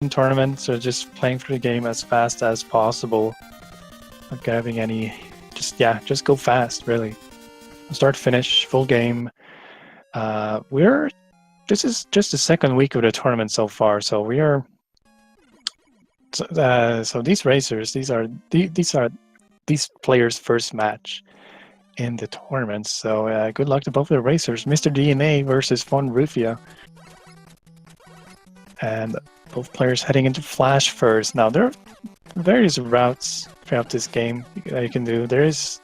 open tournament, so just playing through the game as fast as possible. Not grabbing any, just go fast, really. Start, finish, full game. This is just the second week of the tournament so far, so we are. So these racers, these are these players' first match in the tournament. So good luck to both of the racers, Mr. DNA versus VonRufiou. And both players heading into Flash first. Now there are various routes throughout this game that you can do. There is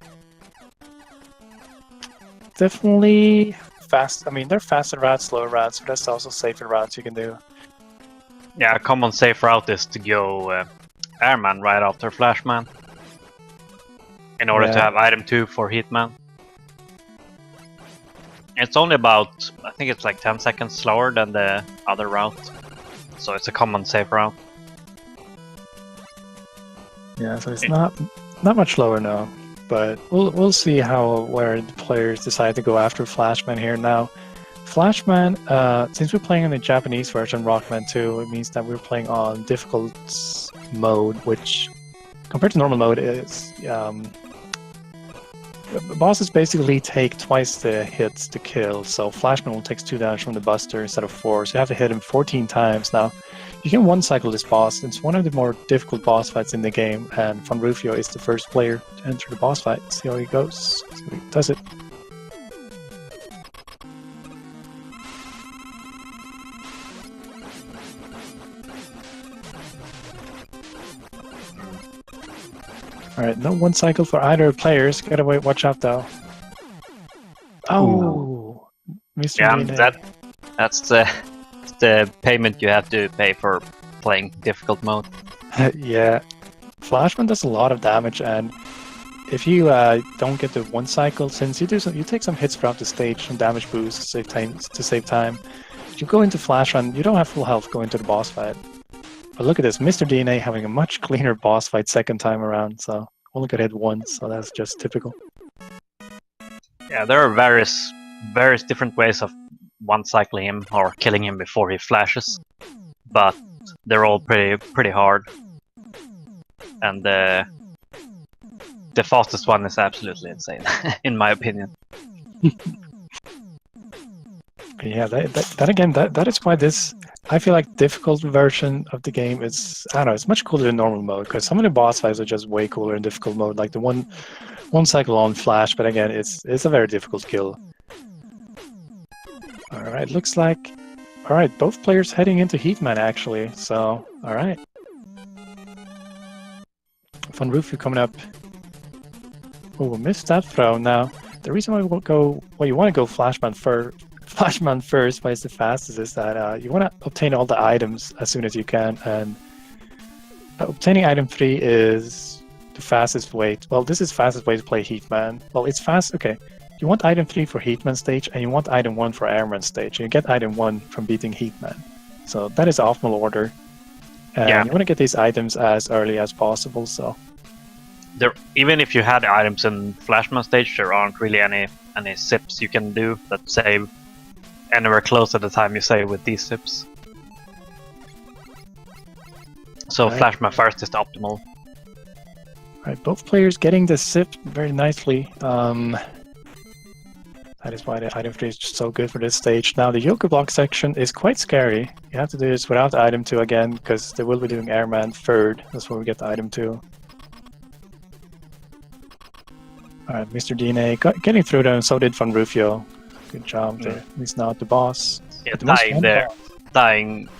definitely fast. I mean, there are faster routes, slower routes, but there's also safer routes you can do. Yeah, a common safe route is to go Airman right after Flashman, in order to have item 2 for Hitman. It's only about, I think it's like 10 seconds slower than the other route, so it's a common safe route. Yeah, so it's not much slower now, but we'll see where the players decide to go after Flashman here now. Flashman, since we're playing in the Japanese version, Rockman 2, it means that we're playing on difficult mode, which compared to normal mode is bosses basically take twice the hits to kill. So Flashman will take 2 damage from the Buster instead of 4, so you have to hit him 14 times. Now you can one cycle this boss. It's one of the more difficult boss fights in the game, and VonRufiou is the first player to enter the boss fight. See how he goes. See how he does it. Alright, no one cycle for either players. Gotta watch out though. Oh, Mr. Yeah, that's the payment you have to pay for playing difficult mode. Yeah, Flashman does a lot of damage, and if you don't get the one cycle, since you take some hits throughout the stage, some damage boosts to save time. If you go into Flashman, you don't have full health going into the boss fight. But look at this, Mr. DNA having a much cleaner boss fight second time around, so only got hit once, so that's just typical. Yeah, there are various different ways of one-cycling him or killing him before he flashes, but they're all pretty hard. And the fastest one is absolutely insane, in my opinion. Yeah, that is why this, I feel like, difficult version of the game is, I don't know, it's much cooler than normal mode, because some of the boss fights are just way cooler in difficult mode, like the one cycle on Flash, but again, it's a very difficult kill. Alright, looks like, alright, both players heading into Heatman actually, so, alright. VonRufiou coming up. Oh, missed that throw. Now, the reason why you want to go Flashman first, why it's the fastest, is that you want to obtain all the items as soon as you can, and obtaining item 3 is the fastest way. Well, this is the fastest way to play Heatman. Well, it's fast. Okay, you want item 3 for Heatman stage, and you want item 1 for Airman stage. And you get item 1 from beating Heatman. So that is the optimal order. And you want to get these items as early as possible. So even if you had items in Flashman stage, there aren't really any sips you can do that save anywhere close to the time you save with these sips. So Flashman first is the optimal. Right, both players getting the sip very nicely. That is why the item 3 is just so good for this stage. Now the Yoga block section is quite scary. You have to do this without item 2 again, because they will be doing Airman third. That's where we get the item 2. Alright, Mr. DNA getting through there, and so did VonRufiou. Good job there. He's not the boss. Yeah, dying there. Dying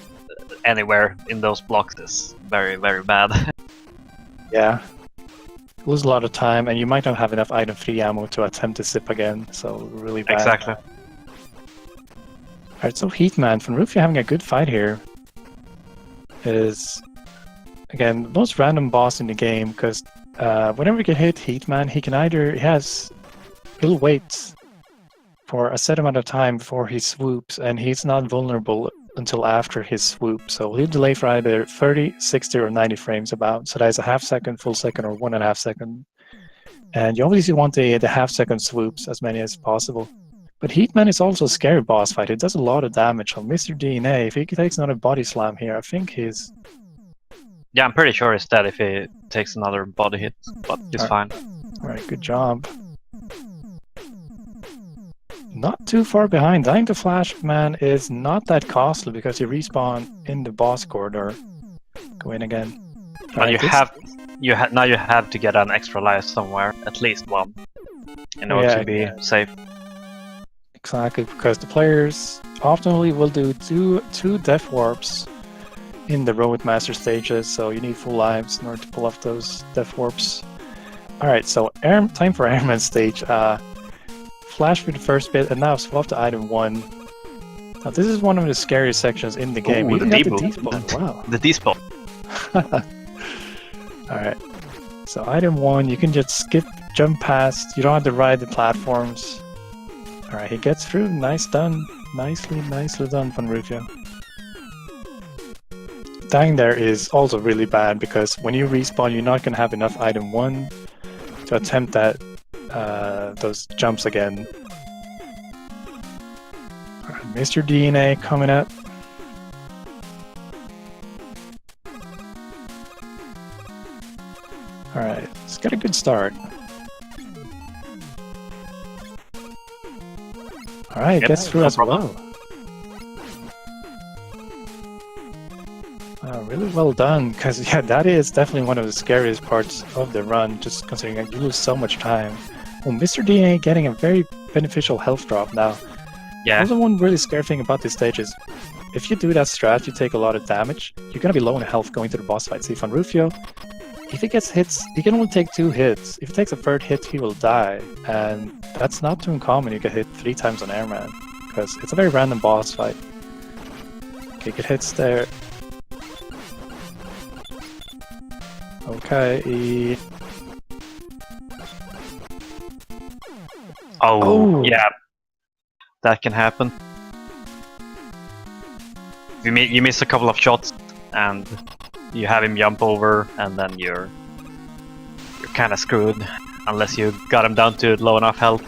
anywhere in those blocks is very, very bad. Yeah. Lose a lot of time, and you might not have enough item 3 ammo to attempt to sip again, so really bad. Exactly. Alright, so Heatman, VonRufiou having a good fight here. It is, again, the most random boss in the game, because whenever you get hit Heatman, he'll wait for a set amount of time before he swoops, and he's not vulnerable until after his swoop. So he'll delay for either 30, 60, or 90 frames about. So that is a half second, full second, or 1.5 seconds. And you obviously want the half second swoops, as many as possible. But Heatman is also a scary boss fight. It does a lot of damage on Mr. DNA. If he takes another body slam here, I think he's... Yeah, I'm pretty sure he's dead if he takes another body hit, but he's fine. Alright, good job. Not too far behind. Dying to Flashman is not that costly because you respawn in the boss corridor. Go in again. But now you have to get an extra life somewhere, at least one, in order to be safe. Exactly, because the players optimally will do two death warps in the Road Master stages, so you need full lives in order to pull off those death warps. Alright, so time for Airman stage. Flash through the first bit, and now swap to item 1. Now this is one of the scariest sections in the game. Ooh, Even the got the D-spot. Wow. The D-spot. Alright, so item 1, you can just skip, jump past, you don't have to ride the platforms. Alright, he gets through, nice done. Nicely done, VonRufiou. Dying there is also really bad because when you respawn, you're not going to have enough item 1 to attempt that those jumps again. Alright, Mr. DNA coming up. Alright, it's got a good start. Alright, gets through as well. Really well done, because yeah, that is definitely one of the scariest parts of the run, just considering that you lose so much time. Well, Mr. DNA getting a very beneficial health drop now. Yeah. Also, one really scary thing about this stage is, if you do that strat, you take a lot of damage, you're gonna be low in health going to the boss fight. See, VonRufiou, if he gets hits, he can only take 2 hits. If he takes a 3rd hit, he will die, and that's not too uncommon. You get hit 3 times on Airman, because it's a very random boss fight. Okay, good hits there. Okay. Oh, yeah. That can happen. You miss a couple of shots, and you have him jump over, and then you're kind of screwed, unless you got him down to low enough health.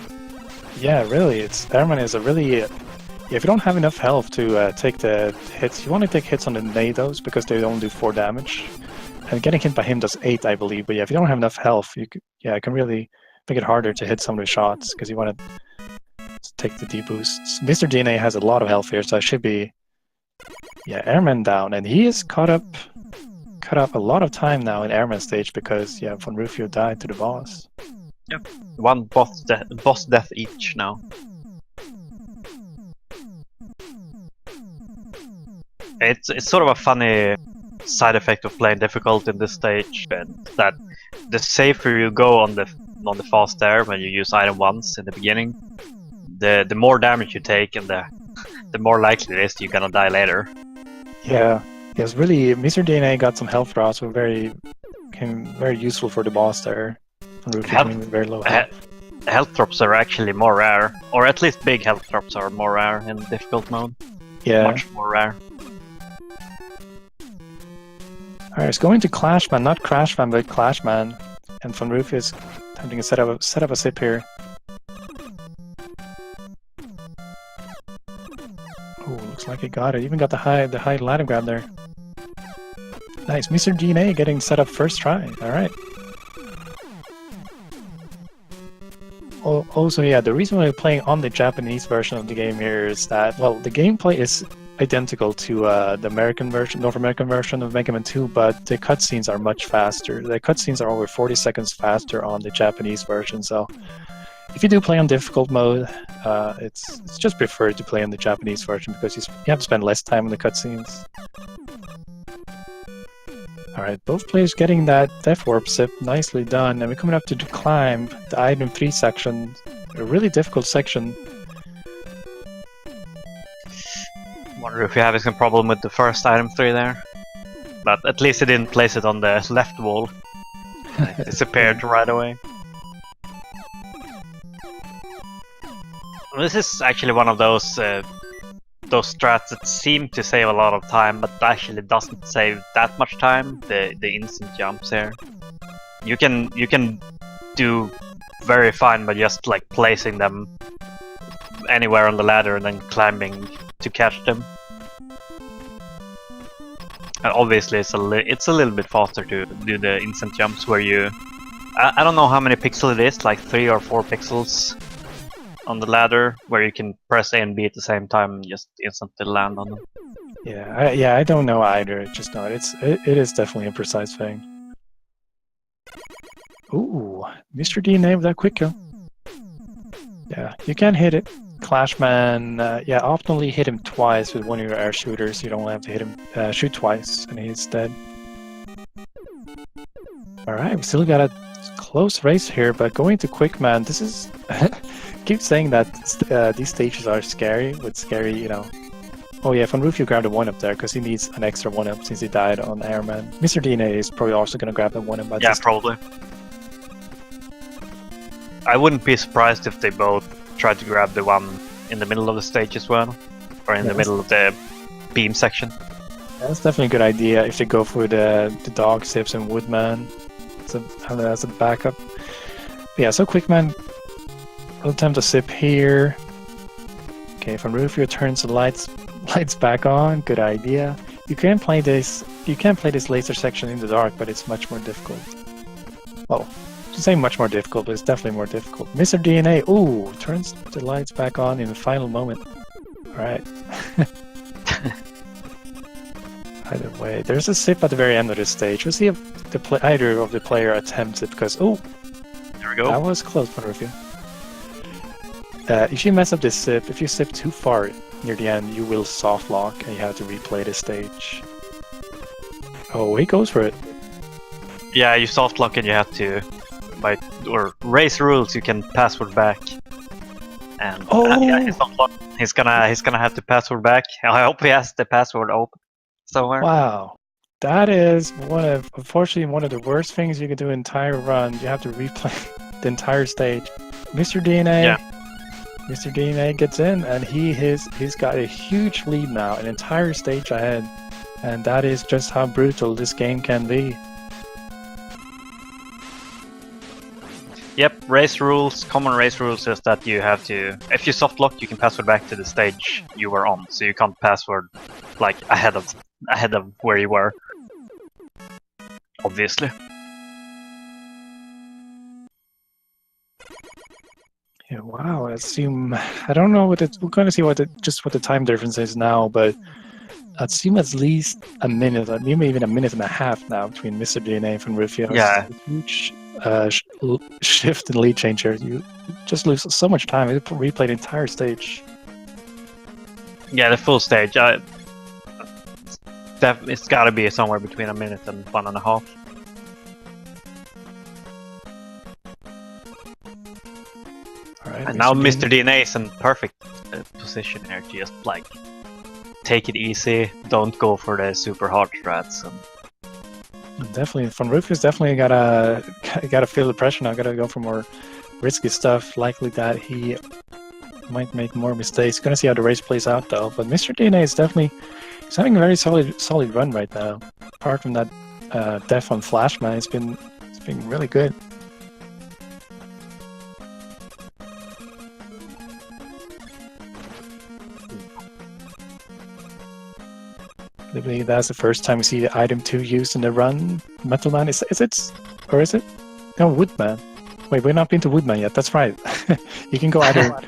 Yeah, really. Airman is a really... if you don't have enough health to take the hits, you want to take hits on the NADOs, because they only do 4 damage. And getting hit by him does 8, I believe. But yeah, if you don't have enough health, it can really make it harder to hit some of the shots, because you want to take the D-boosts. Mr. DNA has a lot of health here, so I should be... Yeah, Airman down. And he is caught up a lot of time now in Airman stage, because, yeah, VonRufiou died to the boss. Yep. 1 boss death each now. It's sort of a funny side effect of playing difficult in this stage, and that the safer you go on the fast air when you use item once in the beginning, the more damage you take, and the more likely it is you're gonna die later. Yeah, yes, really, Mr. DNA got some health drops, so became very useful for the boss there. Very low health. Health drops are actually more rare, or at least big health drops are more rare in difficult mode. Yeah, much more rare. Alright, it's going to Clashman, not Crashman, but Clashman. And VonRufiou is attempting to set up a sip here. Oh, looks like he got it. Even got the high ladder grab there. Nice, Mr. DNA getting set up first try. Alright. Also, yeah, the reason why we're playing on the Japanese version of the game here is that, well, the gameplay is identical to the North American version of Mega Man 2, but the cutscenes are much faster. The cutscenes are over 40 seconds faster on the Japanese version, so if you do play on difficult mode, it's just preferred to play on the Japanese version because you have to spend less time on the cutscenes. Alright, both players getting that Death Warp sip, nicely done, and we're coming up to the climb, the item 3 section, a really difficult section. Wonder if you have some problem with the first item 3 there, but at least he didn't place it on the left wall. It disappeared right away. This is actually one of those strats that seem to save a lot of time, but actually doesn't save that much time. The instant jumps here, you can do very fine by just like placing them anywhere on the ladder and then climbing to catch them. Obviously, it's a little bit faster to do the instant jumps where you... I don't know how many pixels it is, like 3 or 4 pixels on the ladder, where you can press A and B at the same time and just instantly land on them. Yeah, I don't know either. Just know it is definitely a precise thing. Ooh, Mr. DNA with that quick kill. Yeah, you can hit it. Clashman, yeah, optimally hit him twice with one of your air shooters. You don't have to hit him, shoot twice, and he's dead. Alright, we still got a close race here, but going to Quickman, this is... keep saying that these stages are scary, with scary, you know... Oh yeah, VonRufiou grabbed a 1-up there, because he needs an extra 1-up since he died on Airman. Mr. DNA is probably also going to grab a 1-up. Yeah, probably. I wouldn't be surprised if they both tried to grab the one in the middle of the stage as well, or in the middle of the beam section. Yeah, that's definitely a good idea if they go for the dog sips and Woodman. So as a backup. But yeah, so Quickman will attempt a sip here. Okay, VonRufiou turns the lights back on. Good idea. You can play this laser section in the dark, but it's much more difficult. Well, to say much more difficult, but it's definitely more difficult. Mr. DNA, ooh, turns the lights back on in the final moment. Alright. Either way, there's a sip at the very end of this stage. We'll see if either of the player attempts it, because, oh, there we go. That was close, VonRufiou. If you mess up this sip, if you sip too far near the end, you will soft lock and you have to replay the stage. Oh, he goes for it. Yeah, you soft lock and you have to, or race rules, you can password back. And yeah, he's soft lock. He's gonna have to password back. I hope he has the password open somewhere. Wow. That is unfortunately one of the worst things you can do in entire run. You have to replay the entire stage. Mr. DNA. Yeah. Mr. DNA gets in, and he's got a huge lead now, an entire stage ahead, and that is just how brutal this game can be. Yep, race rules, common race rules is that you have to, if you soft lock, you can password back to the stage you were on, so you can't password like ahead of where you were. Obviously. Yeah, wow. I don't know we're going to see what the time difference is now, but I'd assume at least a minute, maybe even a minute and a half now between Mr. DNA and VonRufiou. Yeah. It's a huge shift in lead change here. You just lose so much time. You replay the entire stage. Yeah, the full stage. It's got to be somewhere between a minute and 1.5. Right, and now Mr. DNA is in perfect position here to just like take it easy, don't go for the super hard strats. Definitely, VonRufiou's definitely gotta feel the pressure now. Gotta go for more risky stuff. Likely that he might make more mistakes. Gonna see how the race plays out though. But Mr. DNA is he's having a very solid run right now. Apart from that death on Flashman, it's been really good. I believe that's the first time we see the item 2 used in the run. Metal Man, is it? Or is it? No, Woodman. Wait, we're not been to Woodman yet, that's right. You can go either...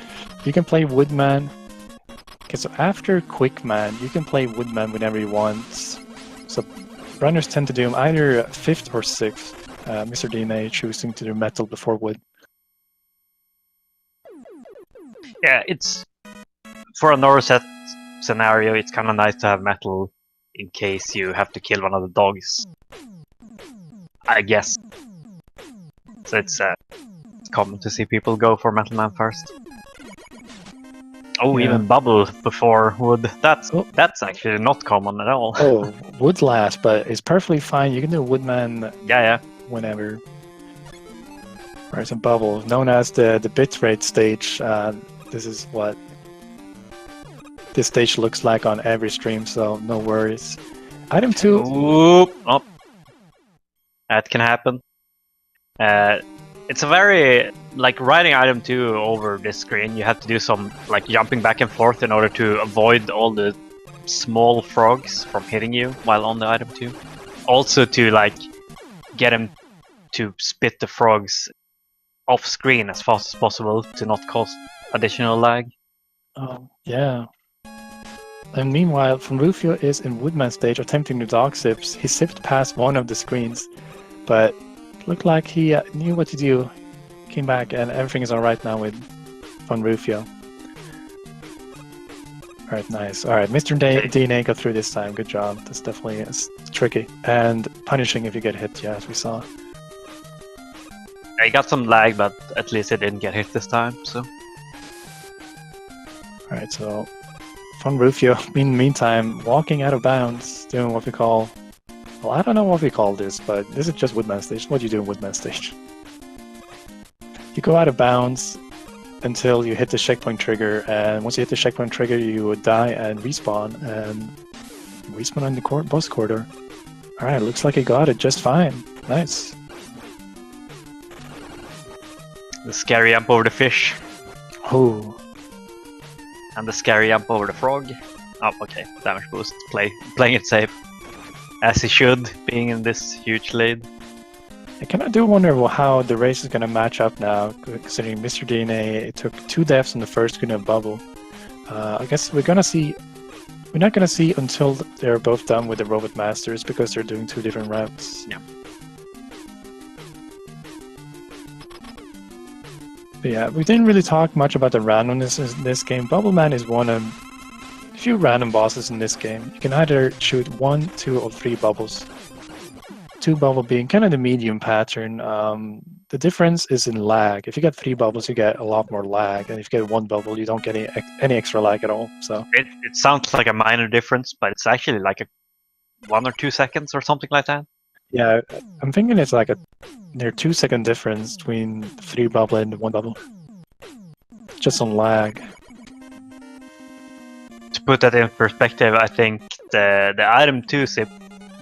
You can play Woodman. Okay, so after Quickman, you can play Woodman whenever you want. So runners tend to do them either 5th or 6th. Mr. DNA choosing to do Metal before Wood. Yeah, it's... For a Norset scenario, it's kind of nice to have Metal in case you have to kill one of the dogs, I guess. So it's common to see people go for Metal Man first. Oh, yeah. Even Bubble before Wood. That's actually not common at all. Oh, Wood last, but it's perfectly fine. You can do Woodman whenever. Alright, so Bubble, known as the bitrate stage. This is what this stage looks like on every stream, so no worries. Item 2. Oop. Oh. That can happen. It's a very, like, riding item 2 over this screen, you have to do some, like, jumping back and forth in order to avoid all the small frogs from hitting you while on the item 2. Also to, like, get him to spit the frogs off screen as fast as possible to not cause additional lag. Yeah. And meanwhile, VonRufiou is in Woodman stage attempting the dog sips. He sipped past one of the screens, but looked like he knew what to do. Came back and everything is alright now with VonRufiou. Alright, nice. Alright, Mr. DNA got through this time. Good job. That's definitely tricky. And punishing if you get hit, yeah, as we saw. I got some lag, but at least it didn't get hit this time, so. Alright, so VonRufiou, in the meantime, walking out of bounds, doing what we call... Well, I don't know what we call this, but this is just Woodman stage. What do you do in Woodman stage? You go out of bounds until you hit the checkpoint trigger, and once you hit the checkpoint trigger, you would die and respawn on the boss corridor. Alright, looks like he got it just fine. Nice. The scary jump over the fish. Oh. And the scary jump over the frog. Oh, okay. Damage boost. Playing it safe. As he should, being in this huge lead. I kind of do wonder how the race is going to match up now, considering Mr. DNA took 2 deaths in the first screen of Bubble. I guess we're not going to see until they're both done with the Robot Masters, because they're doing 2 different routes. Yeah. But yeah, we didn't really talk much about the randomness in this game. Bubble Man is one of a few random bosses in this game. You can either shoot 1, 2, or 3 bubbles. 2 bubble being kind of the medium pattern. The difference is in lag. If you get 3 bubbles, you get a lot more lag, and if you get 1 bubble, you don't get any extra lag at all. So it sounds like a minor difference, but it's actually like 1 or 2 seconds or something like that. Yeah, I'm thinking it's like a near 2-second difference between 3 bubble and 1 bubble. Just on lag. To put that in perspective, I think the item 2 sip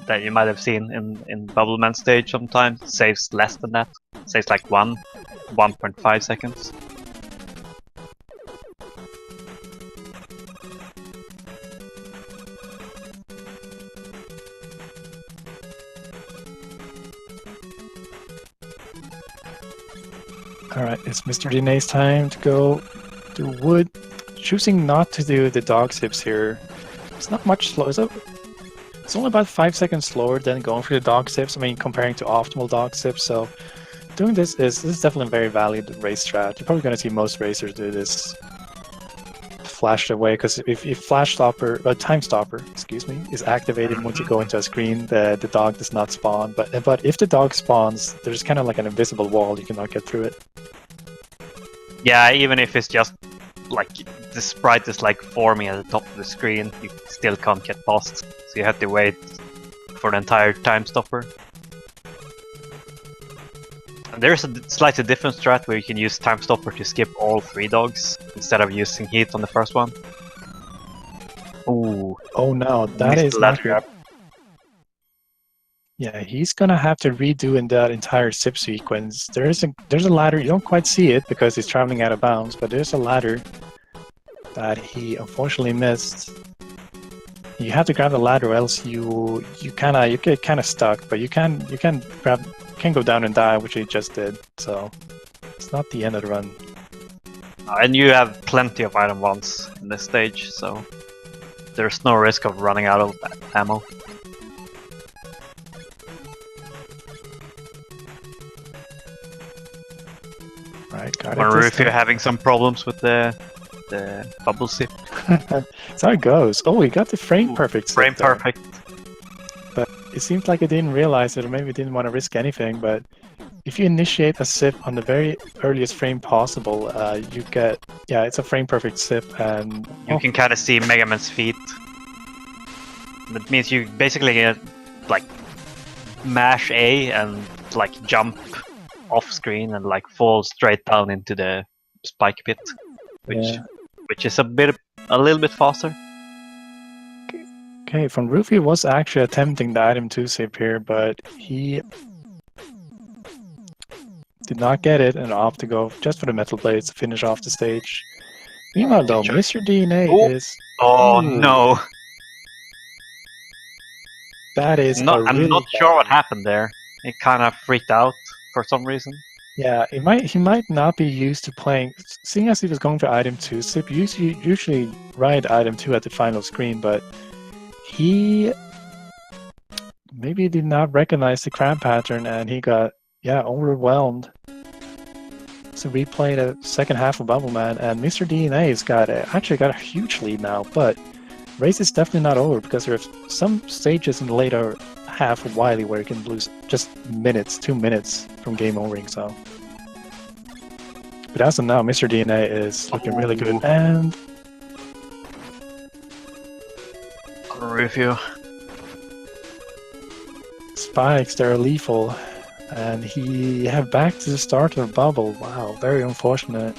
that you might have seen in Bubble Man stage sometimes saves less than that. Saves like 1.5 seconds. Alright, it's Mr. DNA's time to go to wood. Choosing not to do the dog sips here. It's not much slower. It's only about 5 seconds slower than going for the dog sips. I mean, comparing to optimal dog sips. So doing this is definitely a very valid race strat. You're probably going to see most racers do this. Flashed away, because if time stopper, excuse me, is activated once you go into a screen, the dog does not spawn. But if the dog spawns, there's kind of like an invisible wall. You cannot get through it. Yeah, even if it's just like the sprite is like forming at the top of the screen, you still can't get past. So you have to wait for the entire time stopper. And there's a slightly different strat where you can use time stopper to skip all 3 dogs instead of using heat on the first one. Ooh. Oh no, that is not good. Yeah, he's gonna have to redo in that entire sip sequence. There's a ladder. You don't quite see it because he's traveling out of bounds, but there's a ladder that he unfortunately missed. You have to grab the ladder, or else you get kind of stuck. But you can go down and die, which he just did. So it's not the end of the run. And you have plenty of item 1s in this stage, so there's no risk of running out of ammo. Right, got it. If you're having some problems with the bubble sip. That's how it goes. Oh, we got the frame perfect. Frame perfect. But it seems like it didn't realize it, or maybe it didn't want to risk anything. But if you initiate a sip on the very earliest frame possible, you get, yeah, it's a frame perfect sip, and you can kind of see Mega Man's feet. That means you basically get like mash A and like jump off screen and like fall straight down into the spike pit, which is a little bit faster. Okay, VonRufiou was actually attempting the item 2 sip here, but he Did not get it, and off to go just for the metal blades to finish off the stage. Meanwhile, though, Good Mr. DNA Oh. is... Oh Ooh, no! that is a I'm really not bad... sure what happened there. He kind of freaked out for some reason. Yeah, he might not be used to playing... Seeing as he was going for item 2, Sip usually ride item 2 at the final screen, but he maybe did not recognize the crab pattern, and he got, yeah, overwhelmed. So replay the second half of Bubble Man, and Mr. DNA's actually got a huge lead now, but race is definitely not over because there are some stages in the later half of Wily where you can lose just minutes, 2 minutes from game overing. So, but as of now, Mr. DNA is looking really good, and Review. spikes, they're lethal. And he have back to the start of Bubble. Wow, very unfortunate.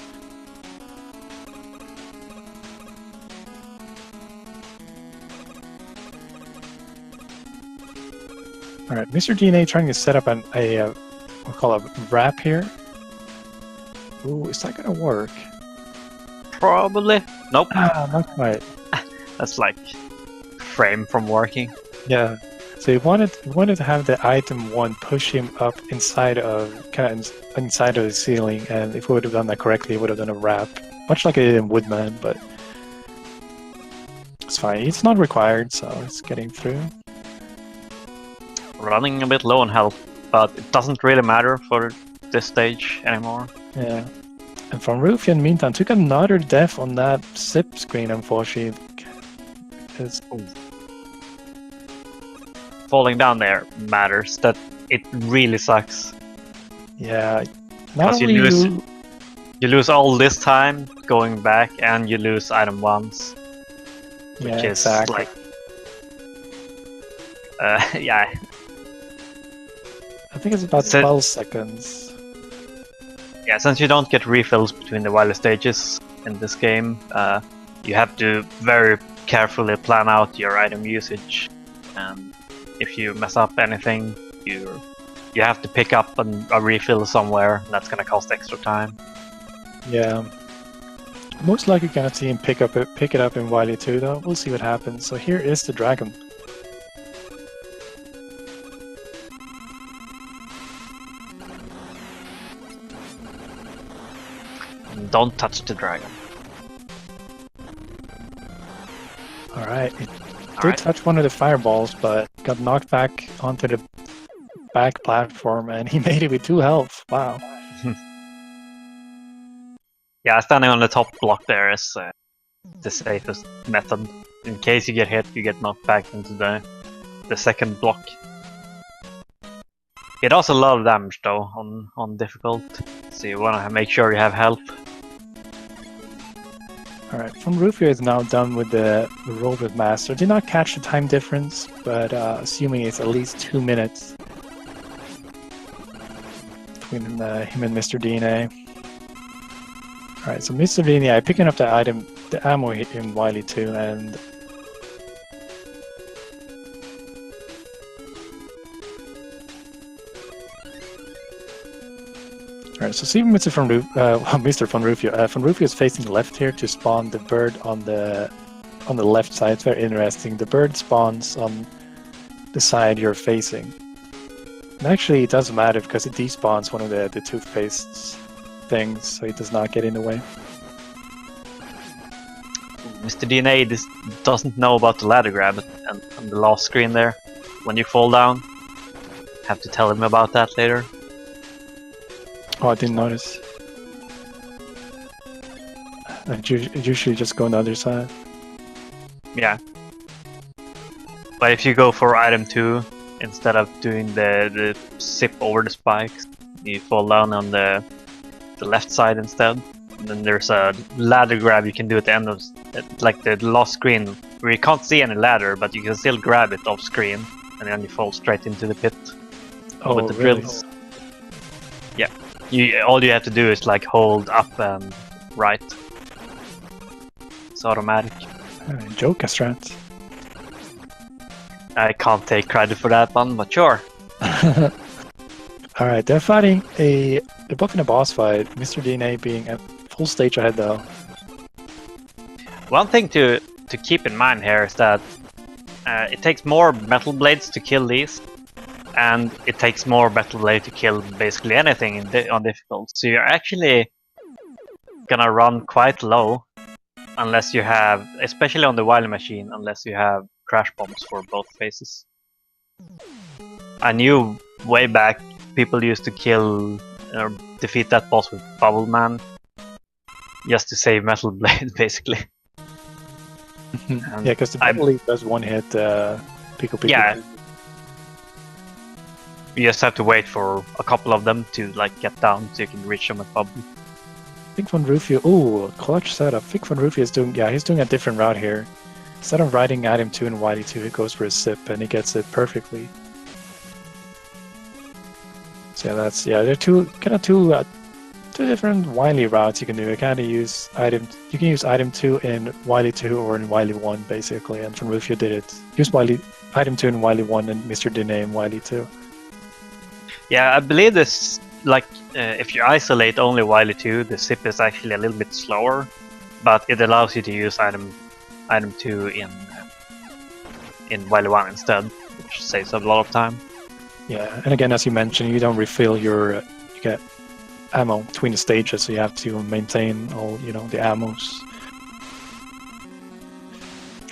Alright, Mr. DNA trying to set up we'll call a wrap here. Ooh, is that gonna work? Probably. Nope. Ah, not quite. That's like frame from working. Yeah. So he wanted to have the item 1 push him up inside of inside of the ceiling, and if we would have done that correctly, he would have done a wrap, much like I did in Woodman, but it's fine. It's not required, so it's getting through. Running a bit low on health, but it doesn't really matter for this stage anymore. Yeah. And VonRufiou, in the meantime, took another death on that zip screen, unfortunately. It's... Falling down there matters. That it really sucks. Yeah. Because you lose all this time going back, and you lose item 1s, which is exactly. like, yeah. I think it's about 12 seconds. Yeah, since you don't get refills between the Wily stages in this game, you have to very carefully plan out your item usage, and if you mess up anything, you have to pick up a refill somewhere, and that's gonna cost extra time. Yeah. Most likely gonna see him pick it up in Wily 2 though. We'll see what happens. So here is the dragon. Don't touch the dragon. Alright, it did touch one of the fireballs, but got knocked back onto the back platform, and he made it with 2 health. Wow. Yeah, standing on the top block there is the safest method. In case you get hit, you get knocked back into the second block. It does a lot of damage though on difficult, so you wanna make sure you have health. Alright, VonRufiou is now done with the Robot Master. Did not catch the time difference, but assuming it's at least 2 minutes between him and Mr. DNA. Alright, so Mr. DNA picking up the ammo in Wily 2, and alright, so see Mr. VonRufiou. VonRufiou is facing left here to spawn the bird on the left side. It's very interesting. The bird spawns on the side you're facing. And actually, it doesn't matter because it despawns one of the toothpaste things, so it does not get in the way. Mr. DNA doesn't know about the ladder grab and on the last screen there. When you fall down, have to tell him about that later. Oh, I didn't notice. I usually just go on the other side. Yeah. But if you go for item 2, instead of doing the zip over the spikes, you fall down on the left side instead. And then there's a ladder grab you can do at the end of like the last screen, where you can't see any ladder, but you can still grab it off screen, and then you fall straight into the pit with the really? drills. Yeah. All you have to do is like hold up and right. It's automatic. Joke, Strat. I can't take credit for that one, but sure. I Alright, they're fighting they're both in a boss fight. Mr. DNA being a full stage ahead though. One thing to keep in mind here is that it takes more metal blades to kill these, and it takes more metal blade to kill basically anything on difficult. So you're actually gonna run quite low unless you have, especially on the Wily machine, unless you have crash bombs for both phases. I knew way back people used to kill or defeat that boss with Bubble Man just to save metal blade, basically. Yeah, because the Bubble Leaf does one hit Pico Pico. Yeah. You just have to wait for a couple of them to like get down so you can reach them with Bubble. I think VonRufiou, ooh, clutch setup. I think VonRufiou is doing, yeah, he's doing a different route here. Instead of riding RM2 and YD2, he goes for a sip and he gets it perfectly. So yeah, that's, yeah, there are two different Wily routes you can do. You can use you can use item 2 in Wily 2 or in Wily 1 basically, and VonRufiou did it. Use item 2 in Wily 1 and Mr. Dene in Wily 2. Yeah, I believe this, like, if you isolate only Wily 2, the zip is actually a little bit slower, but it allows you to use item 2 in Wily 1 instead, which saves a lot of time. Yeah, and again, as you mentioned, you don't refill your, you get ammo between the stages, so you have to maintain all, the ammos.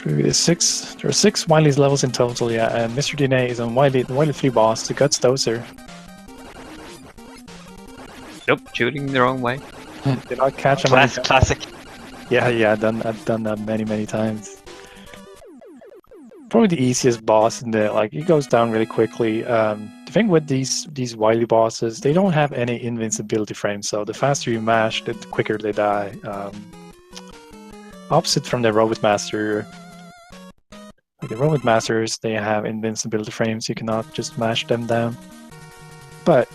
There are 6 Wily's levels in total, yeah, and Mr. DNA is on the Wily 3 boss, the Guts Dozer. Nope, shooting the wrong way. Did not catch him. Classic. Yeah, I've done that many times. Probably the easiest boss in the, like, it goes down really quickly. The thing with these Wily bosses, they don't have any invincibility frames, so the faster you mash, the quicker they die. Opposite from the Robot Master. Like the Robot Masters, they have invincibility frames, you cannot just mash them down. But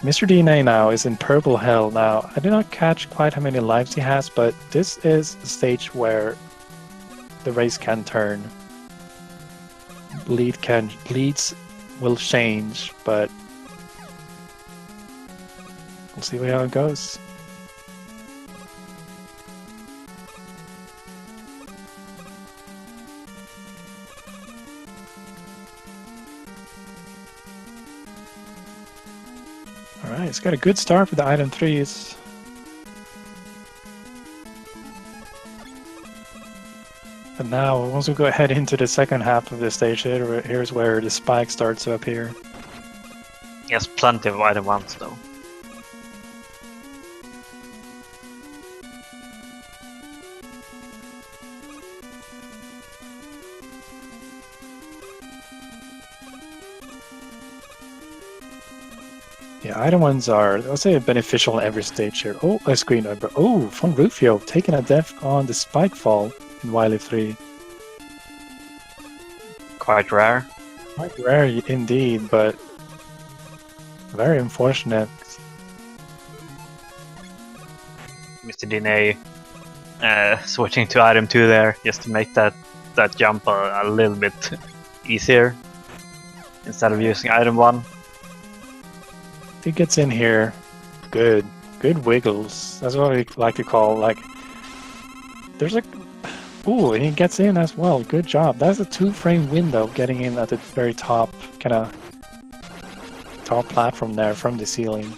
Mr. DNA now is in purple hell. Now, I did not catch quite how many lives he has, but this is the stage where the race can turn. Leads will change, but we'll see how it goes. Alright, it's got a good start for the item 3s. But now, once we go ahead into the second half of the stage, here's where the spike starts to appear. Yes, plenty of item 1s though. Yeah, item 1s are, I'll say, beneficial in every stage here. Oh, a screen over. Oh, VonRufiou taking a death on the spike fall in Wily 3. Quite rare. Quite rare indeed, but very unfortunate. Mr. DNA switching to item 2 there, just to make that jump a little bit easier, instead of using item 1. He gets in here, good wiggles. That's what we like to call, like, there's like, ooh, and he gets in as well. Good job. That's a 2-frame window getting in at the very top, kind of top platform there from the ceiling.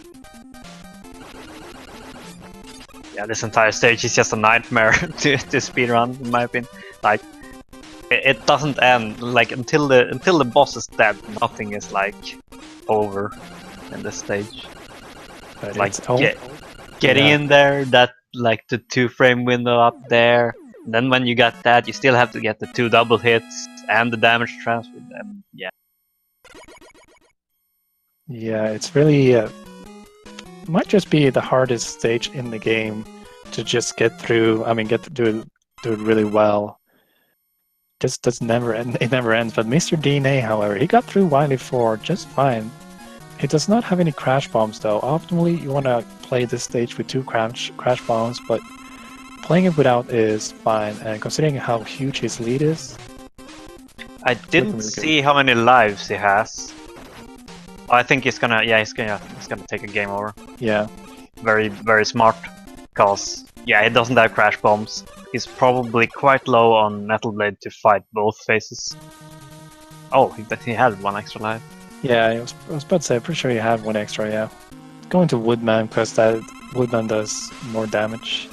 Yeah, this entire stage is just a nightmare to speedrun, in my opinion. Like, it doesn't end. Like, until the boss is dead, nothing is like over in this stage. But like getting in there, that like the 2-frame window up there, and then when you got that, you still have to get the 2 double hits and the damage transfer. Yeah. Yeah, it's really might just be the hardest stage in the game to just get through. I mean, do it really well. Just does never end. It never ends. But Mr. DNA, however, he got through Wily 4 just fine. It does not have any crash bombs though. Optimally, you want to play this stage with 2 crash bombs, but playing it without is fine. And considering how huge his lead is, I didn't see how many lives he has. I think he's gonna take a game over. Yeah. Very, very smart. Because, yeah, he doesn't have crash bombs. He's probably quite low on Metal Blade to fight both phases. Oh, he had one extra life. Yeah, I was about to say, I'm pretty sure he had one extra, yeah. Going to Woodman, because that Woodman does more damage.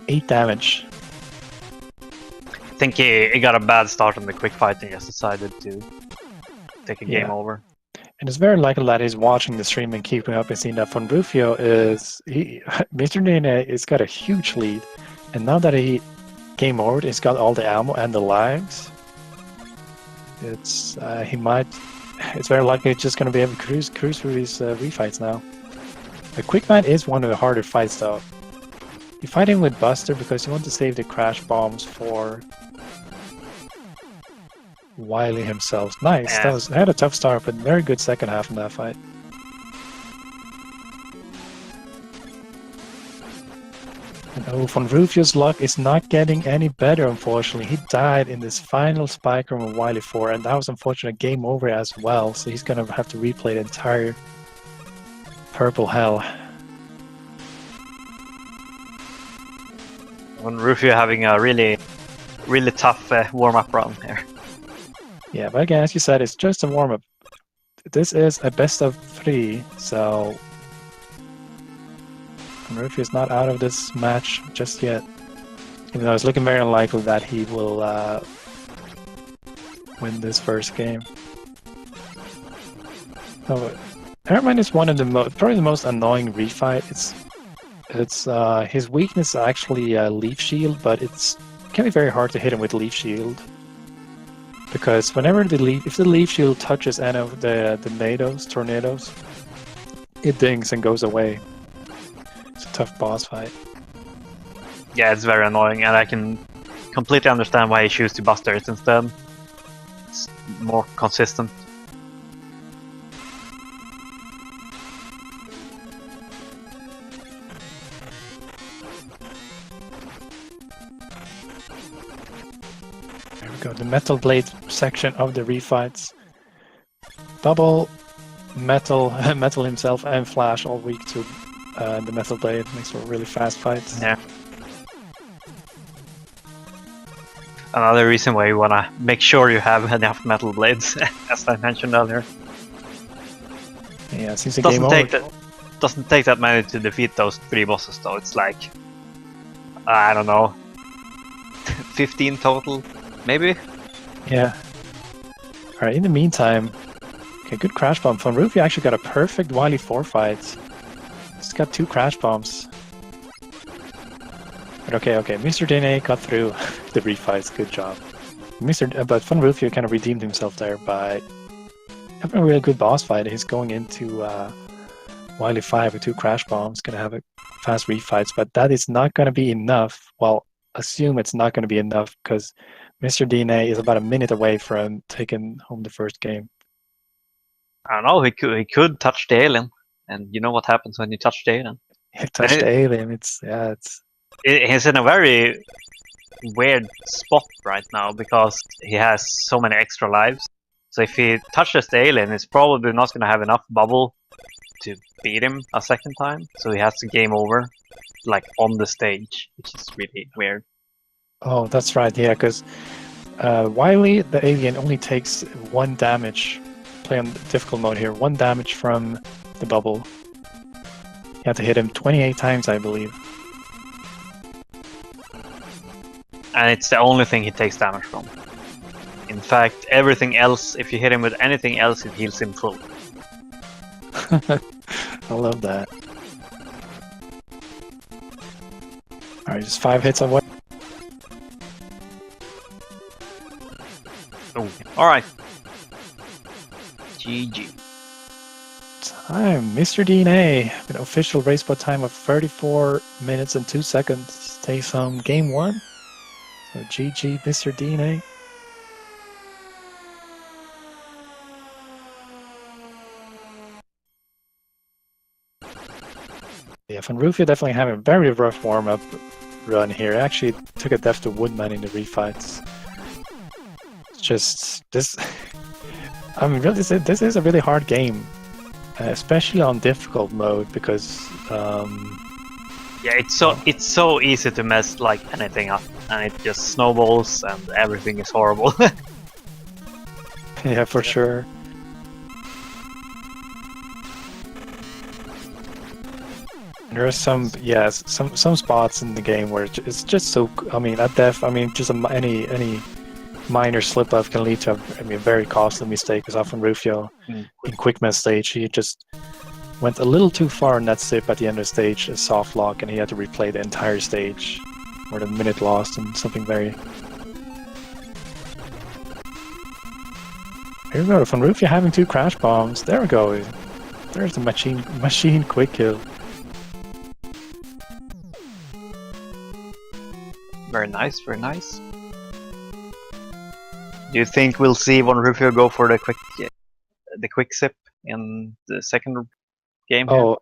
8 damage. I think he got a bad start on the quick fight and just decided to take a game over. And it's very likely that he's watching the stream and keeping up and seeing that VonRufiou is... Mr. Dina has got a huge lead. And now that he game over, he's got all the ammo and the lives. It's very likely he's just going to be able to cruise through these refights now. The Quickman is one of the harder fights though. You fight him with Buster because you want to save the crash bombs for Wily himself. Nice. Yeah. That had a tough start, but very good second half in that fight. And VonRufiou's luck is not getting any better, unfortunately. He died in this final spike room of Wily 4, and that was unfortunate game over as well, so he's gonna have to replay the entire purple hell. VonRufiou having a really, really tough warm-up run here. Yeah, but again, as you said, it's just a warm-up. This is a best of 3, so VonRufiou is not out of this match just yet. Even though it's looking very unlikely that he will win this first game. So, RM2 is one of the probably the most annoying refight. It's his weakness is actually Leaf Shield, but it can be very hard to hit him with Leaf Shield. Because whenever if the Leaf Shield touches any of the tornadoes, it dings and goes away. It's a tough boss fight. Yeah, it's very annoying, and I can completely understand why he chooses to Buster it instead. It's more consistent. There we go, the Metal Blade section of the refights. Bubble, Metal himself, and Flash all weak to the Metal Blade. Makes for really fast fights. Yeah. Another reason why you wanna make sure you have enough Metal Blades, as I mentioned earlier. Yeah, it seems a game over. Doesn't take that many to defeat those 3 bosses though. It's like, I don't know, 15 total, maybe? Yeah. Alright, in the meantime, okay, good crash bomb. VonRufiou actually got a perfect Wily 4 fight. He's got 2 crash bombs. But okay, Mr. Dene got through the refights, good job. But VonRufiou kind of redeemed himself there by having a really good boss fight. He's going into Wily 5 with 2 crash bombs, gonna have a fast refights, but that is not gonna be enough. Well, assume it's not gonna be enough because Mr. Dene is about a minute away from taking home the first game. I don't know, he could touch the alien, and you know what happens when you touch the alien. He touched the alien, He's in a very weird spot right now because he has so many extra lives. So if he touches the alien, he's probably not going to have enough bubble to beat him a second time. So he has to game over, like on the stage, which is really weird. Oh, that's right, yeah, because Wily, the alien, only takes 1 damage. Play on difficult mode here, 1 damage from the bubble. You have to hit him 28 times, I believe. And it's the only thing he takes damage from. In fact, everything else, if you hit him with anything else, it heals him full. I love that. Alright, just 5 hits away. Oh, alright. GG. Time, Mr. DNA, with an official race bot time of 34 minutes and 2 seconds. Takes home game 1. So GG, Mr. DNA. Yeah, VonRufiou definitely having a very rough warm-up run here. Actually took a death to Woodman in the refights. It's just this. I mean, really, this is a really hard game. especially on difficult mode because Yeah, it's so easy to mess like anything up, and it just snowballs, and everything is horrible. yeah, for sure. There are some, yes, some spots in the game where it's just so. I mean, at def, I mean, just any minor slip up can lead to a very costly mistake. Because often Rufio in Quickman stage, he just went a little too far in that sip at the end of the stage, a soft lock, and he had to replay the entire stage, more than a minute lost, and something very. Here we go, VonRufiou having 2 crash bombs. There we go. There's the machine quick kill. Very nice, very nice. Do you think we'll see VonRufiou go for the quick sip in the second game? Oh,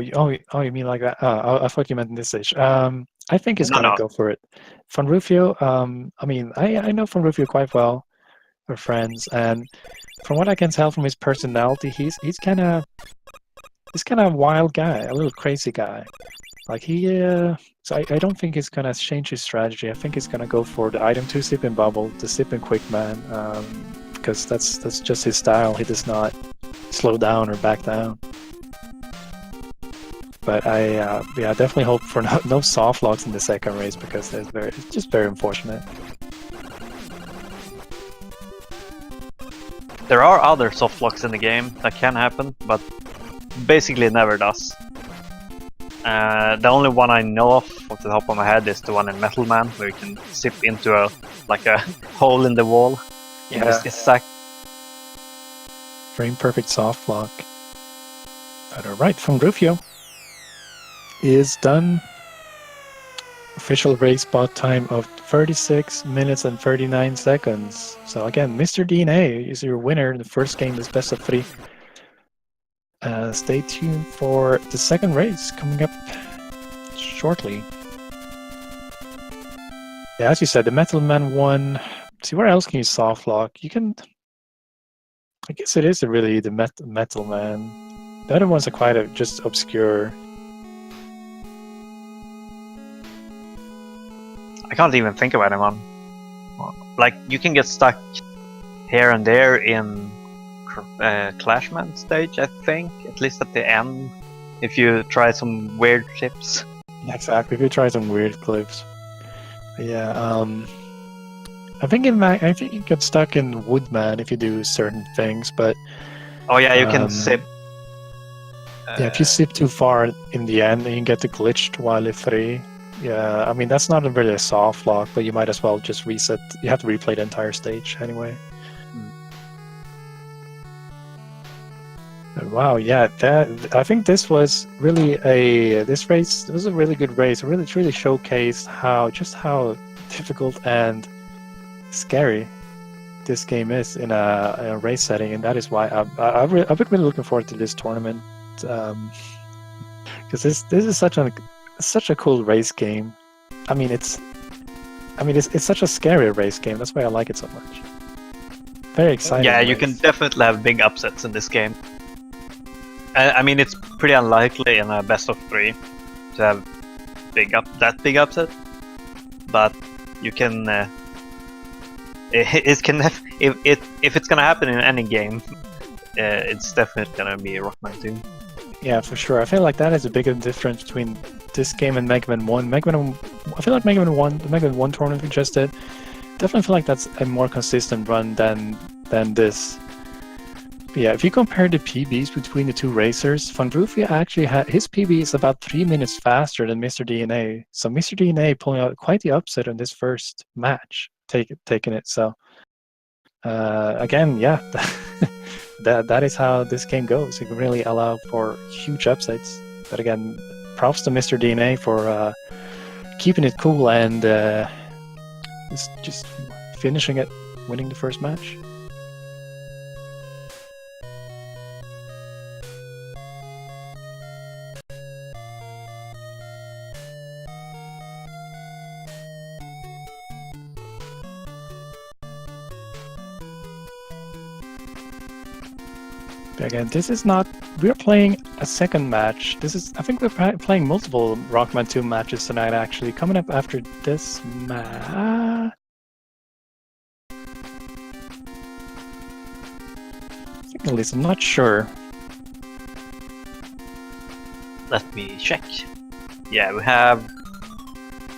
you mean like that? I thought you meant in this stage. I think he's gonna go for it. VonRufiou, I mean, I know VonRufiou quite well. We're friends, and from what I can tell from his personality, he's kind of a wild guy, a little crazy guy. Like so I don't think he's gonna change his strategy. I think he's gonna go for the item 2 sip in bubble, the sip in Quickman, because that's just his style. He does not slow down or back down. But I definitely hope for no soft locks in the second race because it's just very unfortunate. There are other soft locks in the game that can happen, but basically it never does. The only one I know of off the top of my head is the one in Metal Man, where you can zip into a hole in the wall. Yeah. It's stuck. Frame perfect soft lock. But alright, VonRufiou is done. Official race spot time of 36 minutes and 39 seconds. So again, Mr. DNA is your winner in the first game, this best of 3. Stay tuned for the second race coming up shortly. Yeah, as you said, the Metal Man one. See, where else can you soft lock? You can. I guess it is really the Metal Man. The other ones are quite just obscure. I can't even think of anyone. Like, you can get stuck here and there in Clashman stage, I think, at least at the end, if you try some weird clips. Exactly, if you try some weird clips. Yeah, I think you get stuck in Woodman if you do certain things, but oh yeah, you can sip. Yeah, if you sip too far in the end, you can get the glitched while it's 3. Yeah, I mean that's not really a soft lock, but you might as well just reset. You have to replay the entire stage anyway. Wow, yeah, I think this was really this race. It was a really good race. It really showcased how difficult and scary this game is in a race setting, and that is why I've been really looking forward to this tournament, because this is such a cool race game. I mean it's such a scary race game. That's why I like it so much. Very exciting. Yeah, race. you can definitely have big upsets in this game. I mean, it's pretty unlikely in a best of 3 to have that big upset, but you can. If it's gonna happen in any game, it's definitely gonna be Rockman 2. Yeah, for sure. I feel like that is a bigger difference between this game and Mega Man 1. I feel like Mega Man 1, the Mega Man 1 tournament we just did, definitely feel like that's a more consistent run than this. But yeah, if you compare the PBs between the 2 racers, VonRufiou actually had his PB is about 3 minutes faster than Mr. DNA. So Mr. DNA pulling out quite the upset in this first match, taking it. So again, yeah, that is how this game goes. You can really allow for huge upsets. But again, props to Mr. DNA for keeping it cool and just finishing it, winning the first match. Again, this is not. We're playing a second match. This is. I think we're playing multiple Rockman 2 matches tonight. Actually, coming up after this match. At least I'm not sure. Let me check. Yeah, we have.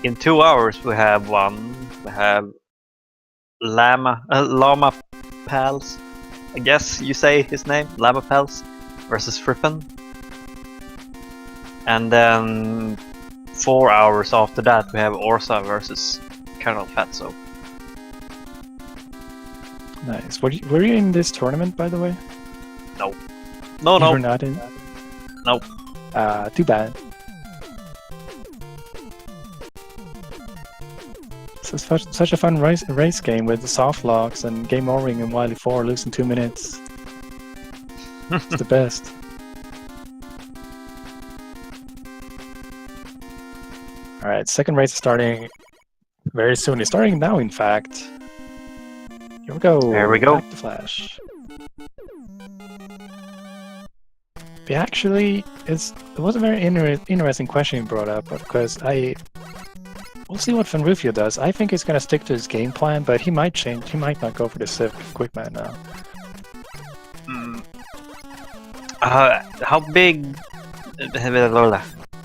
In 2 hours, we have one. We have Llama Pals. I guess you say his name, Llama Pals, versus Frippen. And then 4 hours after that, we have Orsa versus Colonel Fatso. Nice. Were you in this tournament, by the way? No. You were not in? Nope. Too bad. It's such a fun race game with the soft locks and game overing in Wily 4, losing 2 minutes. It's the best. Alright, second race is starting very soon. It's starting now, in fact. Here we go. There we go. Back to Flash. But actually, it was a very interesting question you brought up, because we'll see what VonRufiou does. I think he's going to stick to his game plan, but he might change. He might not go for the Civ quick man now. How big?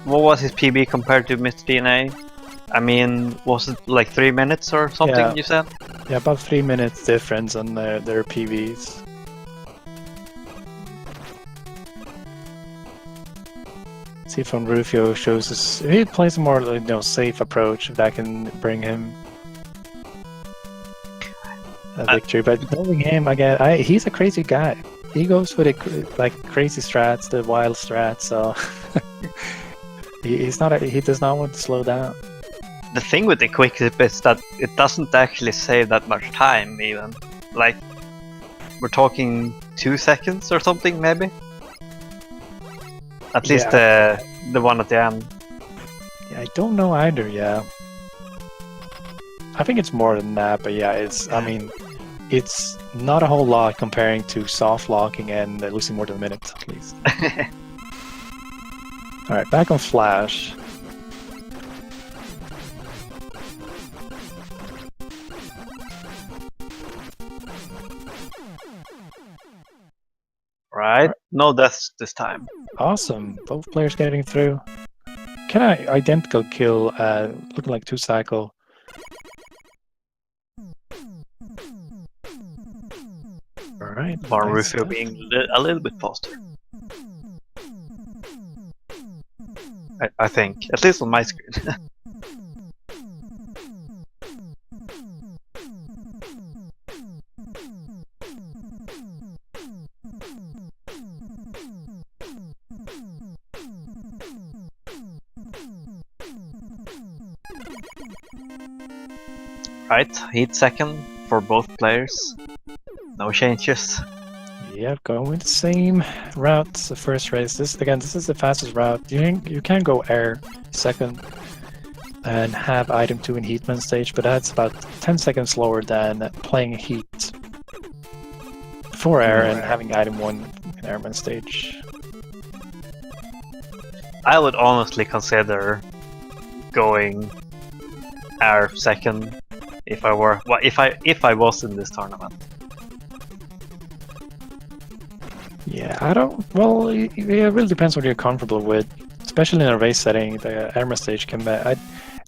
What was his PB compared to Mr. DNA? I mean, was it like 3 minutes or something? Yeah. You said? Yeah, about 3 minutes difference on their PBs. See if VonRufiou shows us. He plays a more safe approach, if that can bring him a victory. But knowing him again, he's a crazy guy. He goes for the crazy strats, the wild strats. So he does not want to slow down. The thing with the quick zip is that it doesn't actually save that much time, even. Like, we're talking 2 seconds or something, maybe. At least the one at the end. Yeah, I don't know either. Yeah, I think it's more than that. But yeah, I mean, it's not a whole lot comparing to soft locking and losing more than a minute at least. All right, back on Flash. Right? No deaths this time. Awesome, both players getting through. Can I identical kill? Looking like 2 cycle. All right. VonRufiou nice being a little bit faster. I think, at least on my screen. Right, heat second for both players. No changes. Yep, going with the same route as the first race. This is the fastest route. You can go air second and have item 2 in Heatman stage, but that's about 10 seconds slower than playing heat for air and having item 1 in airman stage. I would honestly consider going air second if I were if I was in this tournament. Yeah, I don't. Well, it really depends what you're comfortable with, especially in a race setting. The airman stage can be. I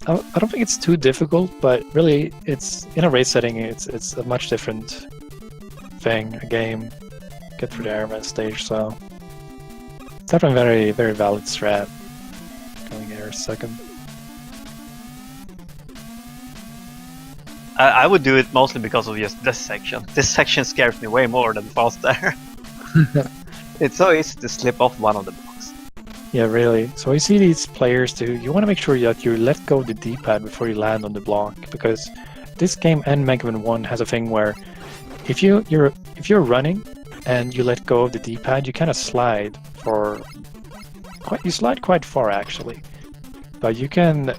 don't think it's too difficult, but really, it's in a race setting. It's a much different thing. A game, get through the airman stage. So it's definitely very, very valid strat. Going air second. I would do it mostly because of just this section. This section scares me way more than fast air. It's so easy to slip off one of the blocks. Yeah, really. So you see these players too. You want to make sure that you let go of the D-pad before you land on the block, because this game and Mega Man 1 has a thing where if you're running and you let go of the D-pad, you kind of slide quite far actually. But you can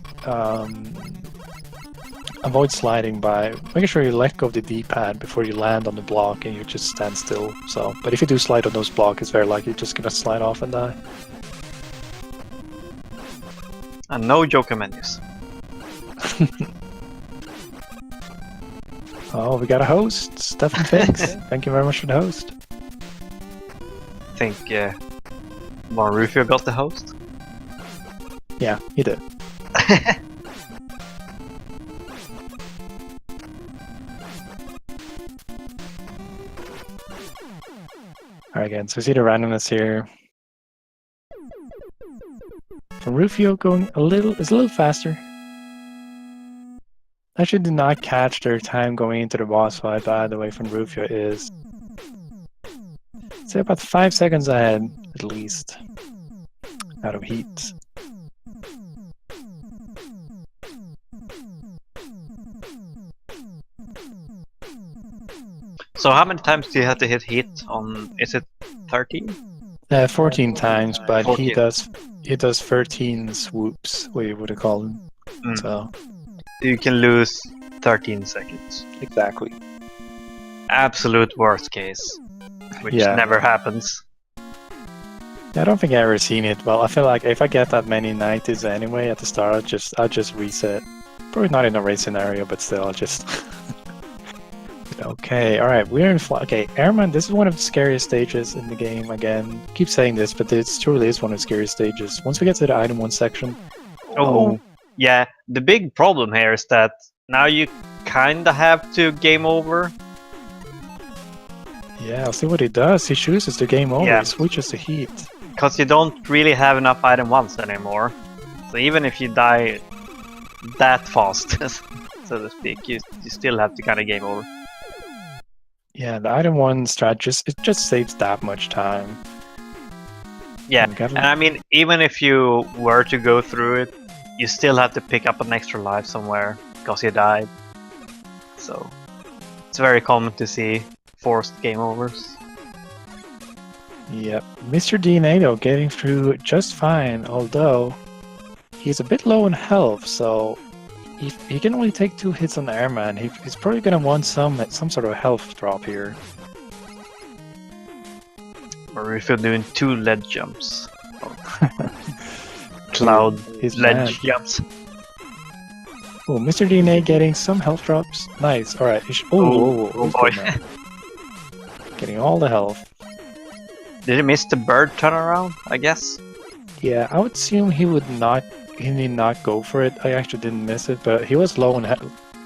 avoid sliding by making sure you let go of the D-pad before you land on the block and you just stand still. So, but if you do slide on those blocks, it's very likely you're just gonna slide off and die. And no Joker menus. Oh, we got a host, Stefan Finks. Thank you very much for the host. I think VonRufiou got the host. Yeah, he did. Alright, again, so we see the randomness here. VonRufiou going is a little faster. Actually did not catch their time going into the boss fight, by the way VonRufiou is. Say about 5 seconds ahead, at least, out of heat. So how many times do you have to hit heat on? Is it 13? 14 times, but 14. he does 13 swoops, we would call them. So you can lose 13 seconds. exactly. Absolute worst case, which never happens. I don't think I've ever seen it. Well, I feel like if I get that many 90s anyway at the start, I'll just reset. Probably not in a race scenario, but still, I'll just. Okay, alright, we're in okay, Airman, this is one of the scariest stages in the game, again. Keep saying this, but this truly is one of the scariest stages. Once we get to the item 1 section... Oh, yeah, the big problem here is that now you kinda have to game over. Yeah, I'll see what he does. He chooses to game over, Yeah. he switches to heat. Because you don't really have enough item 1s anymore. So even if you die that fast, so to speak, you still have to kinda game over. Yeah, the item 1 strat just saves that much time. Yeah, and I mean, even if you were to go through it, you still have to pick up an extra life somewhere because you died. So it's very common to see forced game overs. Yep, Mr. DNA though getting through just fine, although he's a bit low in health, so he can only take 2 hits on the Airman. He's probably gonna want some sort of health drop here. Or if you're doing 2 ledge jumps. Cloud ledge jumps. Oh, Mr. DNA getting some health drops. Nice. Alright. Oh boy. Getting all the health. Did he miss the bird turnaround, I guess? Yeah, I would assume he would not go for it. I actually didn't miss it, but he was low in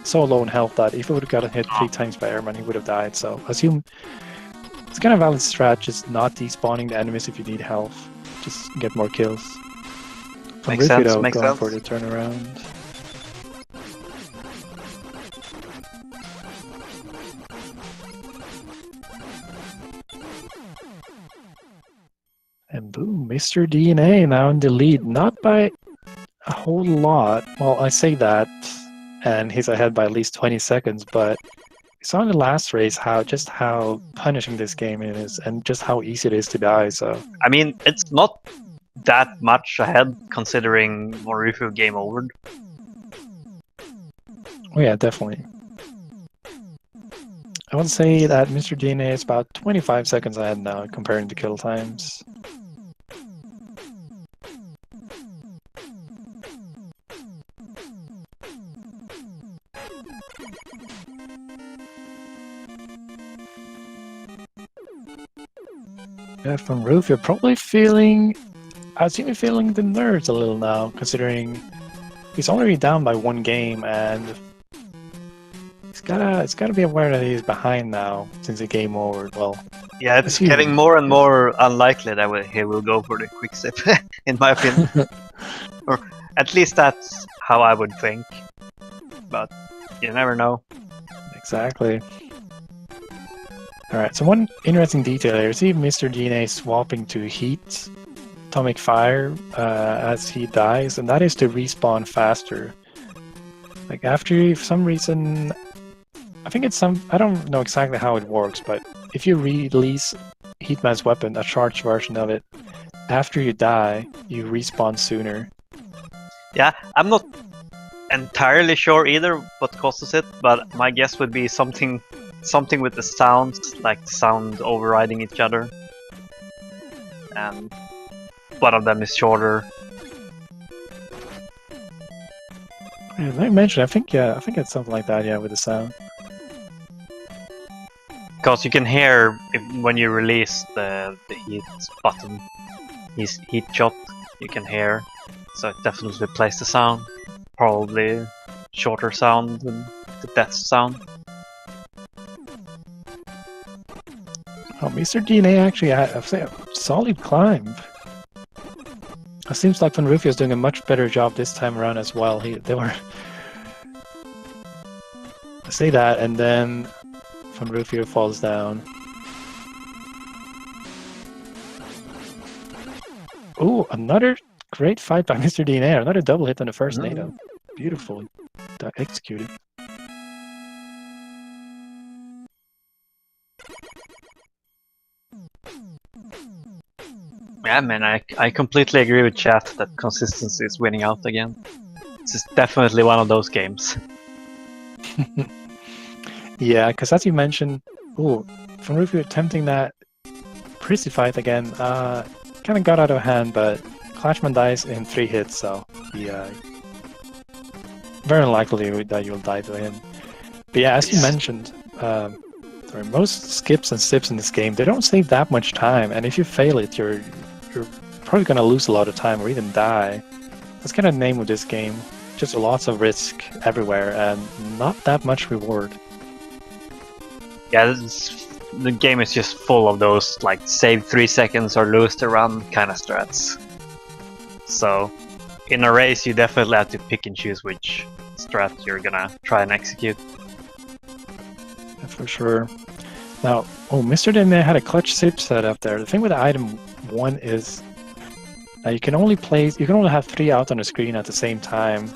so low in health that if he would have gotten hit 3 times by Airman, he would have died. So I assume it's kind of valid strat, just not despawning the enemies if you need health. Just get more kills. Makes sense, makes sense. For the turnaround. And boom, Mr. DNA now in the lead, not by a whole lot. Well, I say that, and he's ahead by at least 20 seconds, but we saw in the last race just how punishing this game is, and just how easy it is to die, so... I mean, it's not that much ahead, considering VonRufiou game over. Oh yeah, definitely. I would say that Mr. DNA is about 25 seconds ahead now, comparing the kill times. Yeah, VonRufiou probably feeling... I seem to be feeling the nerves a little now, considering he's already down by 1 game, and he's gotta be aware that he's behind now since the game over. Well, yeah, it's getting more and more unlikely that he will go for the quick sip, in my opinion. Or at least that's how I would think. But you never know. Exactly. Alright, so one interesting detail here. See Mr. DNA swapping to heat, atomic fire, as he dies, and that is to respawn faster. Like after, for some reason, I think it's I don't know exactly how it works, but if you release Heatman's weapon, a charged version of it, after you die, you respawn sooner. Yeah, I'm not entirely sure either what causes it, but my guess would be something with the sounds, like the sound overriding each other, and one of them is shorter. Yeah, like I mentioned, I think it's something like that. Yeah, with the sound. Because you can hear when you release the heat button, his heat shot, you can hear, so it definitely plays the sound. Probably shorter sound than the death sound. Oh, Mr. DNA actually had a solid climb. It seems like VonRufiou is doing a much better job this time around as well. They were. I say that, and then VonRufiou falls down. Ooh, another great fight by Mr. DNA. Another double hit on the first NATO. Beautifully executed. Yeah, man, I completely agree with chat that consistency is winning out again. This is definitely one of those games. Yeah, because as you mentioned, VonRufiou attempting that Prissy fight again, kind of got out of hand, but Clashman dies in 3 hits, so yeah, very unlikely that you'll die to him. But yeah, as you mentioned, most skips and sips in this game, they don't save that much time, and if you fail it, you're probably gonna lose a lot of time or even die. That's kind of the name of this game. Just lots of risk everywhere and not that much reward. Yeah, the game is just full of those like save 3 seconds or lose the run kind of strats. So in a race, you definitely have to pick and choose which strat you're gonna try and execute. Yeah, for sure. Now, Mr. Dene had a clutch sip set up there. The thing with item 1 is you can only have 3 out on the screen at the same time.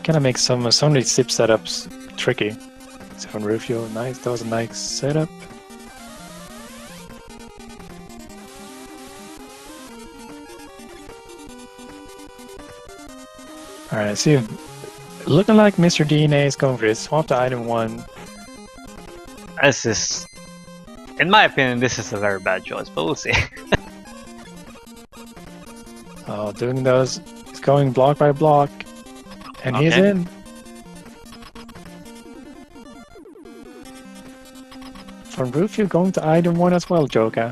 Kind of makes some of these sip setups tricky. So VonRufiou, nice. That was a nice setup. All right, see, looking like Mr. DNA is going for it. Swap to item 1. This is, in my opinion, this is a very bad choice, but we'll see. Oh, doing those. He's going block by block. And he's in. VonRufiou going to item 1 as well, Joker.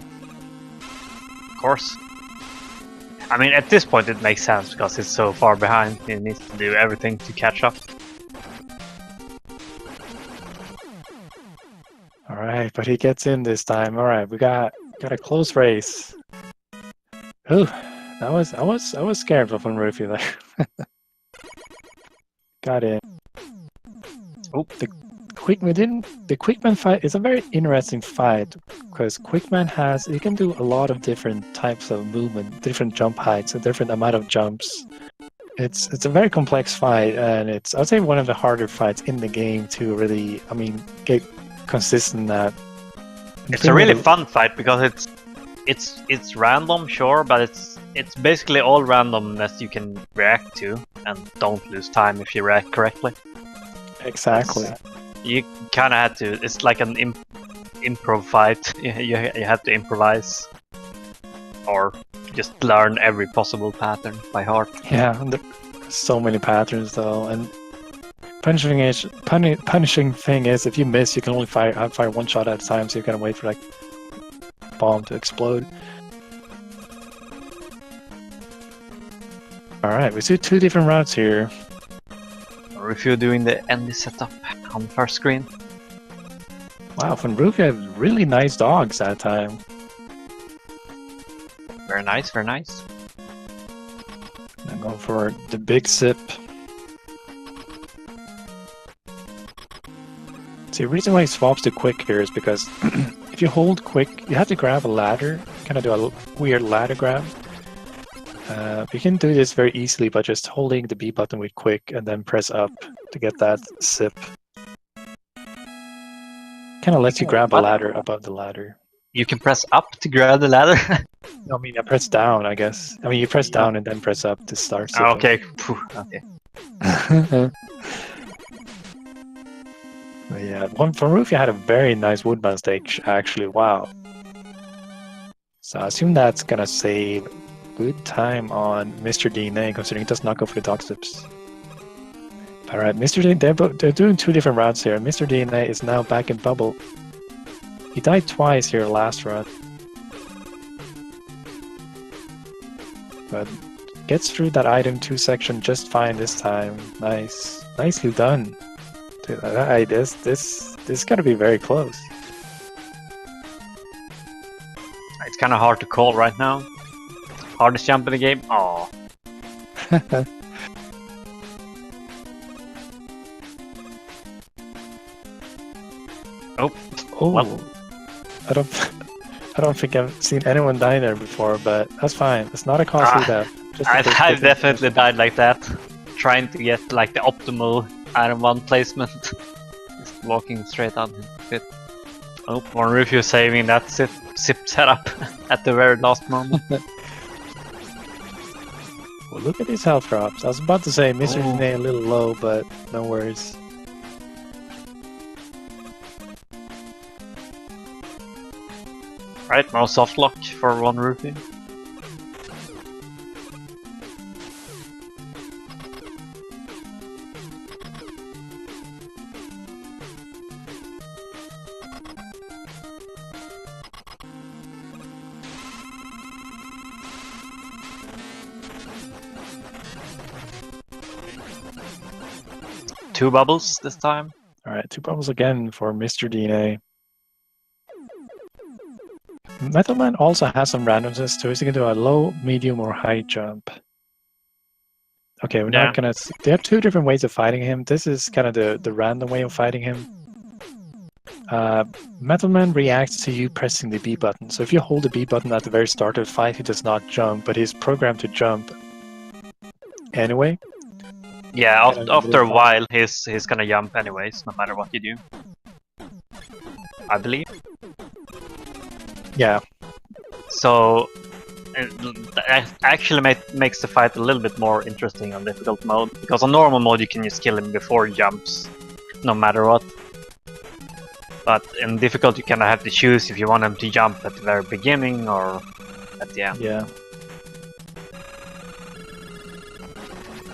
Of course. I mean, at this point it makes sense because it's so far behind. He needs to do everything to catch up. Alright, but he gets in this time. Alright, we got a close race. Ooh, I was scared of VonRufiou there. Got in. Oh, the Quickman fight is a very interesting fight because Quickman he can do a lot of different types of movement, different jump heights, a different amount of jumps. It's a very complex fight, and it's, I'd say, one of the harder fights in the game to really, get consistent at. It's a really fun fight because it's random, sure, but it's basically all randomness you can react to, and don't lose time if you react correctly. Exactly. You kind of had to. It's like an improv fight. You have to improvise, or just learn every possible pattern by heart. Yeah, there's so many patterns though, and punishing thing is if you miss, you can only fire 1 shot at a time, so you're gonna wait for like bomb to explode. All right, we see 2 different routes here. VonRufiou doing the enemy setup on the first screen. Wow, VonRufiou had really nice dogs that time. Very nice, very nice. I'm going for the big sip. See, the reason why he swaps to quick here is because if you hold quick, you have to grab a ladder, kind of do a weird ladder grab. You can do this very easily by just holding the B button with quick and then press up to get that sip. Kind of lets you grab a ladder above the ladder. You can press up to grab the ladder. No, I mean, I press down, I guess. I mean, you press down and then press up to start sipping. Okay. Phew, okay. But yeah, VonRufiou had a very nice woodman stage, actually. Wow. So I assume that's gonna save good time on Mr. DNA, considering he does not go for the dog sips. All right, Mr. DNA, they're doing two different routes here. Mr. DNA is now back in bubble. He died twice here last run, but gets through that item 2 section just fine this time. Nice, nicely done. Dude, this gotta be very close. It's kind of hard to call right now. Hardest jump in the game. Oh. Oh, well. I don't think I've seen anyone die there before, but that's fine. It's not a costly death. I've definitely died like that, trying to get like the optimal item 1 placement. Just walking straight out of it. Oh, VonRufiou saving that zip setup at the very last moment. Well, look at these health drops. I was about to say Mr. Dene a little low, but no worries. Right, no soft lock for VonRufiou. Two bubbles this time. Alright, 2 bubbles again for Mr. DNA. Metalman also has some randomness to it. He can do a low, medium, or high jump. Okay, we're not gonna see. They have 2 different ways of fighting him. This is kind of the random way of fighting him. Metalman reacts to you pressing the B button. So if you hold the B button at the very start of the fight, he does not jump, but he's programmed to jump anyway. Yeah, after a while, he's gonna jump anyways, no matter what you do. I believe. Yeah. So that actually makes the fight a little bit more interesting on difficult mode, because on normal mode you can just kill him before he jumps, no matter what. But in difficult you kind of have to choose if you want him to jump at the very beginning or at the end. Yeah.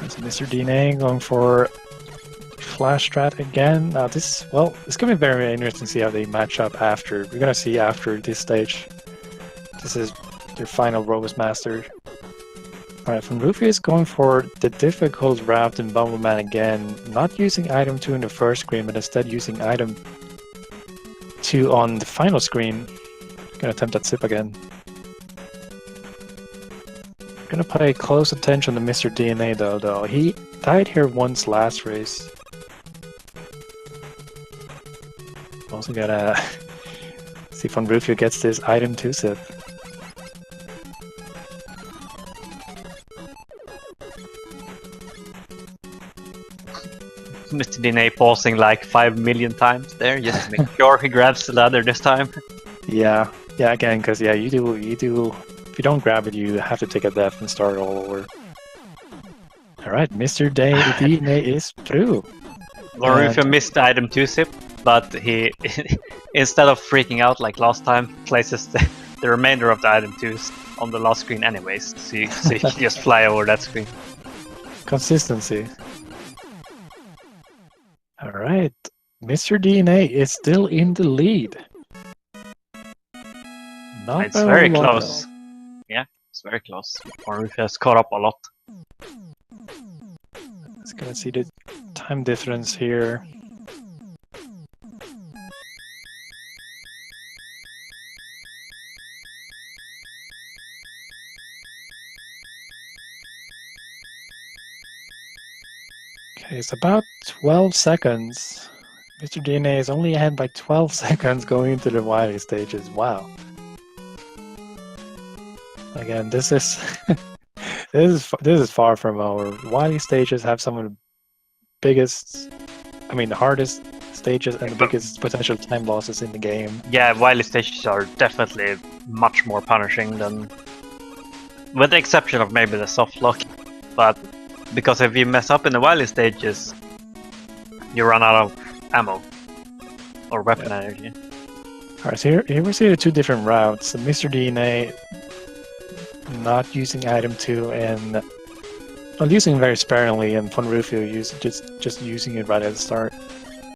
That's Mr. DNA going for flash strat again. Now it's gonna be very interesting to see how they match up after. We're gonna see after this stage. This is their final Robust Master. Alright, VonRufiou is going for the difficult route in Bumbleman again, not using item 2 in the first screen, but instead using item 2 on the final screen. Gonna attempt that sip again. Gonna pay close attention to Mr. DNA though. He died here once last race. Also gotta see if VonRufiou gets this item 2 sip. Mr. DNA pausing like 5 million times there, just to make sure he grabs the ladder this time. Yeah, again, because you do. If you don't grab it, you have to take a death and start all over. All right, Mr. DNA is through. VonRufiou missed the item 2 sip, but he, instead of freaking out like last time, places the remainder of the item 2s on the last screen anyways, so you can just fly over that screen. Consistency. Alright, Mr. DNA is still in the lead. It's very close. Yeah, it's very close. VonRufiou has caught up a lot. Let's gonna see the time difference here. Okay, it's about 12 seconds. Mr. DNA is only ahead by 12 seconds going into the Wily stages. Wow. Again, this is this is far from over. Wily stages have some of the biggest, the hardest stages and the biggest potential time losses in the game. Yeah, wily stages are definitely much more punishing than, with the exception of maybe the soft lock. But because if you mess up in the wily stages, you run out of ammo or weapon energy. Alright, so here we see the two different routes. The Mr. DNA not using RM2 and well, using it very sparingly, and VonRufiou just using it right at the start.